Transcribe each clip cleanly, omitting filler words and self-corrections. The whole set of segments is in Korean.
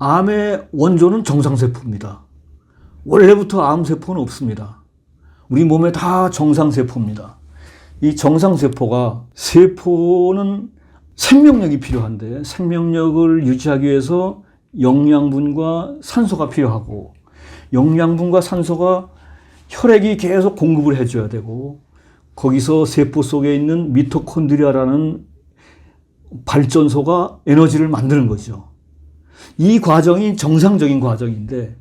암의 원조는 정상세포입니다. 원래부터 암세포는 없습니다. 우리 몸에 다 정상세포입니다. 이 정상세포가, 세포는 생명력이 필요한데 생명력을 유지하기 위해서 영양분과 산소가 필요하고, 영양분과 산소가 혈액이 계속 공급을 해줘야 되고, 거기서 세포 속에 있는 미토콘드리아라는 발전소가 에너지를 만드는 거죠. 이 과정이 정상적인 과정인데,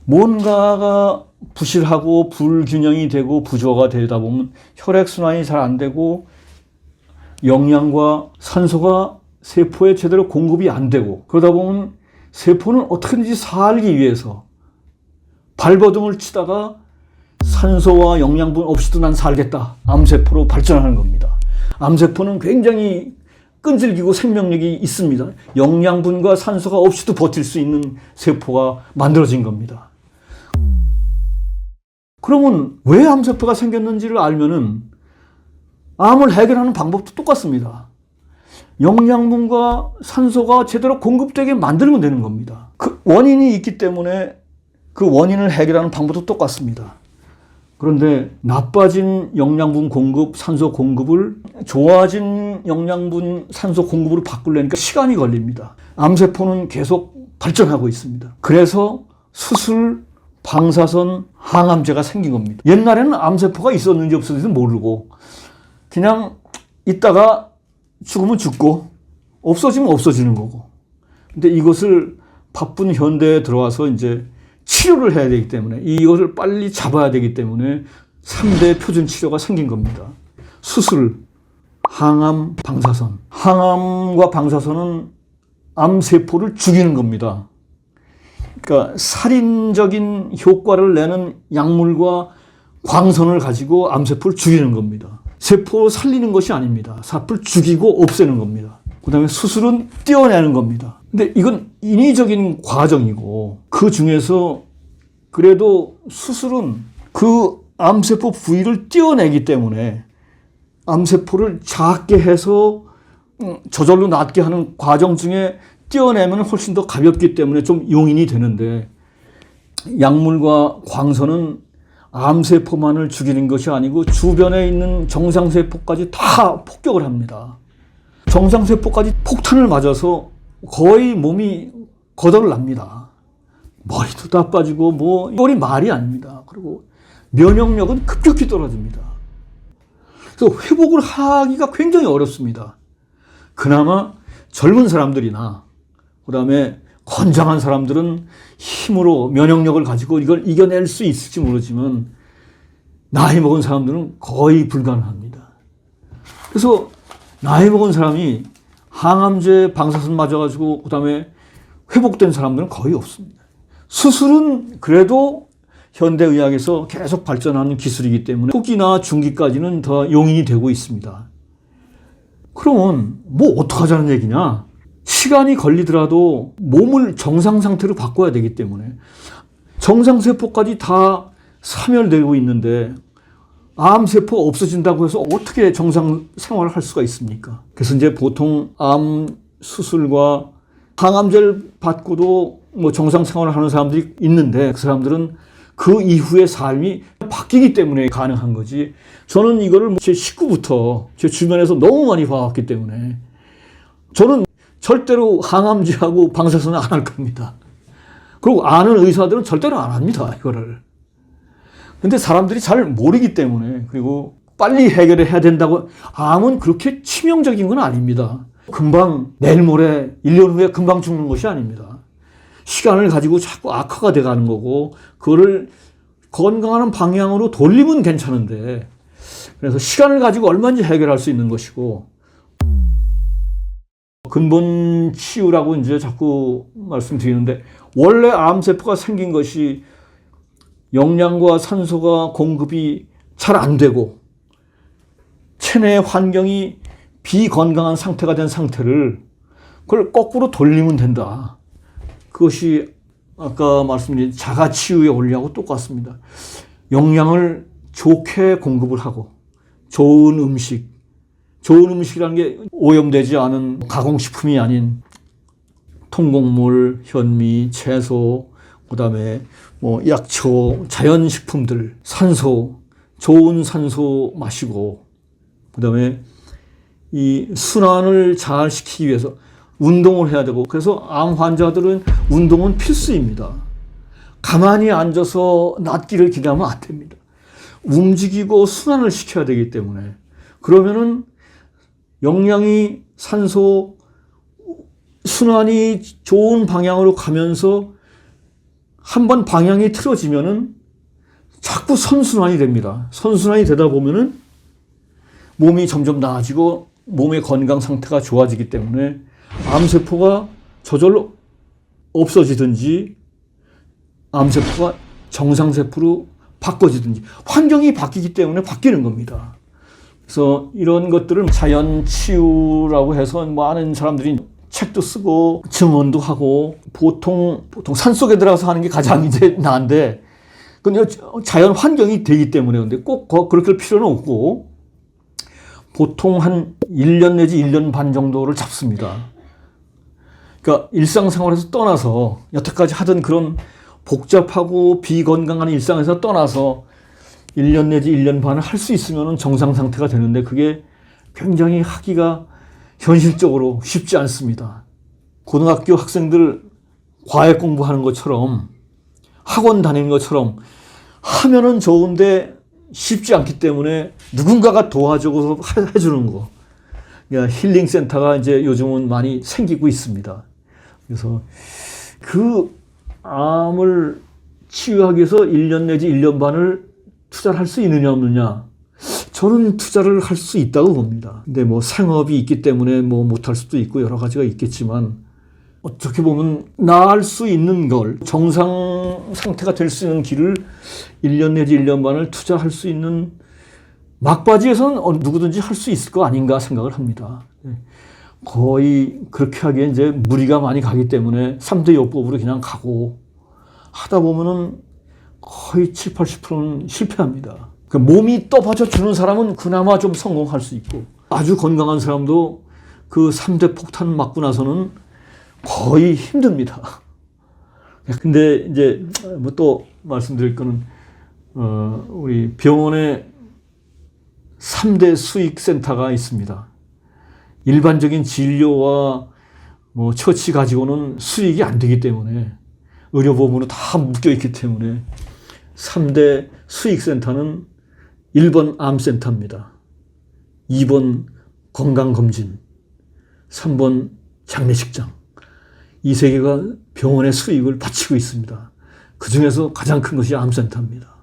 뭔가가 부실하고 불균형이 되고 부조화가 되다 보면 혈액순환이 잘 안 되고 영양과 산소가 세포에 제대로 공급이 안 되고, 그러다 보면 세포는 어떻게든지 살기 위해서 발버둥을 치다가 산소와 영양분 없이도 난 살겠다, 암세포로 발전하는 겁니다. 암세포는 굉장히 끈질기고 생명력이 있습니다. 영양분과 산소가 없이도 버틸 수 있는 세포가 만들어진 겁니다. 그러면 왜 암세포가 생겼는지를 알면은 암을 해결하는 방법도 똑같습니다. 영양분과 산소가 제대로 공급되게 만들면 되는 겁니다. 그 원인이 있기 때문에 그 원인을 해결하는 방법도 똑같습니다. 그런데 나빠진 영양분 공급, 산소 공급을 좋아진 영양분, 산소 공급으로 바꾸려니까 시간이 걸립니다. 암세포는 계속 발전하고 있습니다. 그래서 수술, 방사선, 항암제가 생긴 겁니다. 옛날에는 암세포가 있었는지 없었는지 모르고 그냥 있다가 죽으면 죽고 없어지면 없어지는 거고. 근데 이것을 바쁜 현대에 들어와서 이제 치료를 해야 되기 때문에, 이것을 빨리 잡아야 되기 때문에 3대 표준 치료가 생긴 겁니다. 수술, 항암, 방사선. 항암과 방사선은 암세포를 죽이는 겁니다. 그러니까 살인적인 효과를 내는 약물과 광선을 가지고 암세포를 죽이는 겁니다. 세포를 살리는 것이 아닙니다. 세포를 죽이고 없애는 겁니다. 그 다음에 수술은 떼어내는 겁니다. 근데 이건 인위적인 과정이고, 그 중에서 그래도 수술은 그 암세포 부위를 떼어내기 때문에 암세포를 작게 해서 저절로 낫게 하는 과정 중에 떼어내면 훨씬 더 가볍기 때문에 좀 용인이 되는데, 약물과 광선은 암세포만을 죽이는 것이 아니고 주변에 있는 정상세포까지 다 폭격을 합니다. 정상세포까지 폭탄을 맞아서 거의 몸이 거덜 납니다. 머리도 다 빠지고 이거이 말이 아닙니다. 그리고 면역력은 급격히 떨어집니다. 그래서 회복을 하기가 굉장히 어렵습니다. 그나마 젊은 사람들이나 그다음에 건장한 사람들은 힘으로 면역력을 가지고 이걸 이겨낼 수 있을지 모르지만 나이 먹은 사람들은 거의 불가능합니다. 그래서 나이 먹은 사람이 항암제, 방사선 맞아가지고 그다음에 회복된 사람들은 거의 없습니다. 수술은 그래도 현대의학에서 계속 발전하는 기술이기 때문에 초기나 중기까지는 더 용인이 되고 있습니다. 그러면 어떡하자는 얘기냐? 시간이 걸리더라도 몸을 정상 상태로 바꿔야 되기 때문에 정상세포까지 다 사멸되고 있는데 암세포가 없어진다고 해서 어떻게 정상 생활을 할 수가 있습니까? 그래서 이제 보통 암 수술과 항암제를 받고도 정상 생활을 하는 사람들이 있는데, 그 사람들은 그 이후의 삶이 바뀌기 때문에 가능한 거지. 저는 이거를 제 식구부터 제 주변에서 너무 많이 봐왔기 때문에 저는 절대로 항암제하고 방사선은 안 할 겁니다. 그리고 아는 의사들은 절대로 안 합니다, 이거를. 근데 사람들이 잘 모르기 때문에, 그리고 빨리 해결을 해야 된다고, 암은 그렇게 치명적인 건 아닙니다. 금방 내일 모레 1년 후에 금방 죽는 것이 아닙니다. 시간을 가지고 자꾸 악화가 돼가는 거고, 그거를 건강한 방향으로 돌리면 괜찮은데, 그래서 시간을 가지고 얼마든지 해결할 수 있는 것이고, 근본 치유라고 이제 자꾸 말씀드리는데, 원래 암세포가 생긴 것이 영양과 산소가 공급이 잘 안 되고 체내 환경이 비건강한 상태가 된 상태를, 그걸 거꾸로 돌리면 된다. 그것이 아까 말씀드린 자가치유의 원리하고 똑같습니다. 영양을 좋게 공급을 하고, 좋은 음식이라는 게 오염되지 않은 가공식품이 아닌 통곡물, 현미, 채소, 그다음에 뭐 약초, 자연식품들, 산소, 좋은 산소 마시고, 그다음에 이 순환을 잘 시키기 위해서 운동을 해야 되고, 그래서 암 환자들은 운동은 필수입니다. 가만히 앉아서 낫기를 기대하면 안 됩니다. 움직이고 순환을 시켜야 되기 때문에, 그러면은 영양이, 산소, 순환이 좋은 방향으로 가면서 한번 방향이 틀어지면은 자꾸 선순환이 됩니다. 선순환이 되다 보면은 몸이 점점 나아지고 몸의 건강 상태가 좋아지기 때문에 암세포가 저절로 없어지든지 암세포가 정상세포로 바꿔지든지 환경이 바뀌기 때문에 바뀌는 겁니다. 그래서 이런 것들을 자연치유라고 해서 많은 사람들이 책도 쓰고 증언도 하고, 보통 산속에 들어가서 하는 게 가장 이제 나은데, 근데 자연 환경이 되기 때문에, 근데 꼭 그렇게 할 필요는 없고, 보통 한 1년 내지 1년 반 정도를 잡습니다. 그러니까 일상생활에서 떠나서, 여태까지 하던 그런 복잡하고 비건강한 일상에서 떠나서 1년 내지 1년 반을 할 수 있으면 정상 상태가 되는데, 그게 굉장히 하기가 현실적으로 쉽지 않습니다. 고등학교 학생들 과외 공부하는 것처럼, 학원 다니는 것처럼 하면은 좋은데 쉽지 않기 때문에 누군가가 도와줘서 해주는 거. 그러니까 힐링 센터가 이제 요즘은 많이 생기고 있습니다. 그래서 그 암을 치유하기 위해서 1년 내지 1년 반을 투자를 할 수 있느냐 없느냐, 저는 투자를 할 수 있다고 봅니다. 근데 뭐 생업이 있기 때문에 뭐 못할 수도 있고 여러 가지가 있겠지만, 어떻게 보면 나을 수 있는 걸, 정상 상태가 될 수 있는 길을 1년 내지 1년 반을 투자할 수 있는 막바지에서는 누구든지 할 수 있을 거 아닌가 생각을 합니다. 거의 그렇게 하기에 이제 무리가 많이 가기 때문에 3대 요법으로 그냥 가고 하다 보면은 거의 7, 80%는 실패합니다. 몸이 떠받쳐 주는 사람은 그나마 좀 성공할 수 있고, 아주 건강한 사람도 그 3대 폭탄 맞고 나서는 거의 힘듭니다. 근데 이제 뭐 또 말씀드릴 거는, 우리 병원에 3대 수익센터가 있습니다. 일반적인 진료와 뭐 처치 가지고는 수익이 안 되기 때문에, 의료보험으로 다 묶여 있기 때문에 3대 수익센터는 1번 암센터입니다. 2번 건강검진, 3번 장례식장. 이 세 개가 병원의 수익을 바치고 있습니다. 그 중에서 가장 큰 것이 암센터입니다.